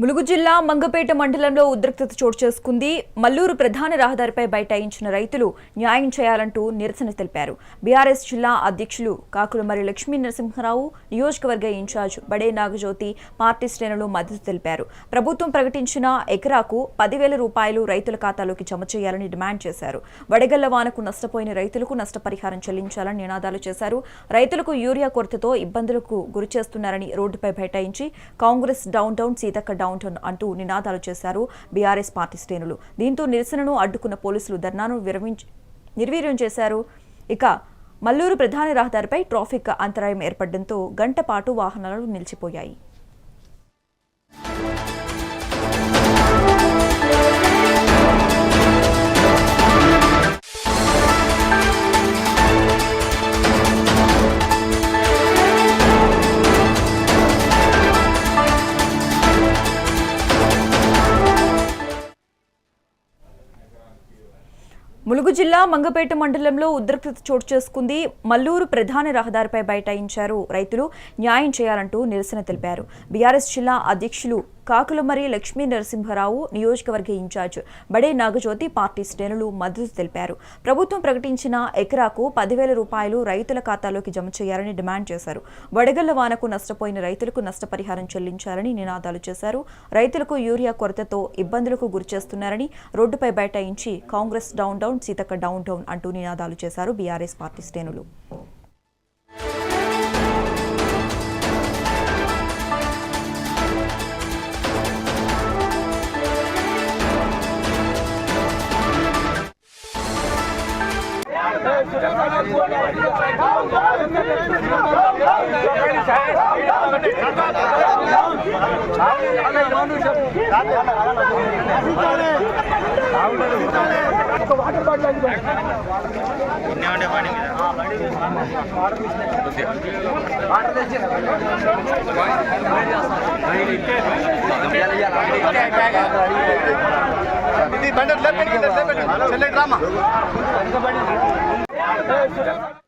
ములుగు జిల్లా మంగపేట మండలంలో ఉద్రిక్తత చోటు చేసుకుంది. మల్లూరు ప్రధాన రహదారిపై బైఠాయించిన రైతులు న్యాయం చేయాలంటూ నిరసన తెలిపారు. బీఆర్ఎస్ జిల్లా అధ్యక్షులు కాకులమర్రి లక్ష్మీ నరసింహారావు, నియోజకవర్గ ఇన్ఛార్జ్ బడే నాగజ్యోతి పార్టీ శ్రేణులు మద్దతు తెలిపారు. ప్రభుత్వం ప్రకటించిన ఎకరాకు 10,000 రూపాయలు రైతుల ఖాతాలోకి జమ చేయాలని డిమాండ్ చేశారు. వడగళ్ల వానకు నష్టపోయిన రైతులకు నష్టపరిహారం చెల్లించాలని నినాదాలు చేశారు. రైతులకు యూరియా కొరతతో ఇబ్బందులకు గురిచేస్తున్నారని రోడ్డుపై బైఠాయించి Congress down down Seethakka down అంటూ నినాదాలు చేశారు బీఆర్ఎస్ పార్టీ శ్రేణులు. దీంతో నిరసనను అడ్డుకున్న పోలీసులు ధర్నాను నిర్వీర్యం చేశారు. ఇక మల్లూరు ప్రధాన రహదారిపై ట్రాఫిక్ అంతరాయం ఏర్పడడంతో గంట పాటు వాహనాలు నిలిచిపోయాయి. ములుగు జిల్లా మంగపేట మండలంలో ఉద్రిక్తత చోటు చేసుకుంది. మల్లూరు ప్రధాన రహదారిపై బైఠాయించారు రైతులు న్యాయం చేయాలంటూ నిరసన తెలిపారు. బీఆర్ఎస్ జిల్లా అధ్యక్షులు కాకులమర్రి లక్ష్మీ నరసింహారావు, నియోజకవర్గ ఇన్ఛార్జ్ బడే నాగజ్యోతి పార్టీ శ్రేణులు మద్దతు తెలిపారు. ప్రభుత్వం ప్రకటించిన ఎకరాకు 10,000 రూపాయలు రైతుల ఖాతాలోకి జమ చేయాలని డిమాండ్ చేశారు. వడగళ్ల వానకు నష్టపోయిన రైతులకు నష్టపరిహారం చెల్లించాలని నినాదాలు చేశారు. రైతులకు యూరియా కొరతతో ఇబ్బందులకు గురిచేస్తున్నారని రోడ్డుపై బైఠాయించి Congress down down Seethakka down down అంటూ నినాదాలు చేశారు బీఆర్ఎస్ పార్టీ శ్రేణులు. ఇది బండి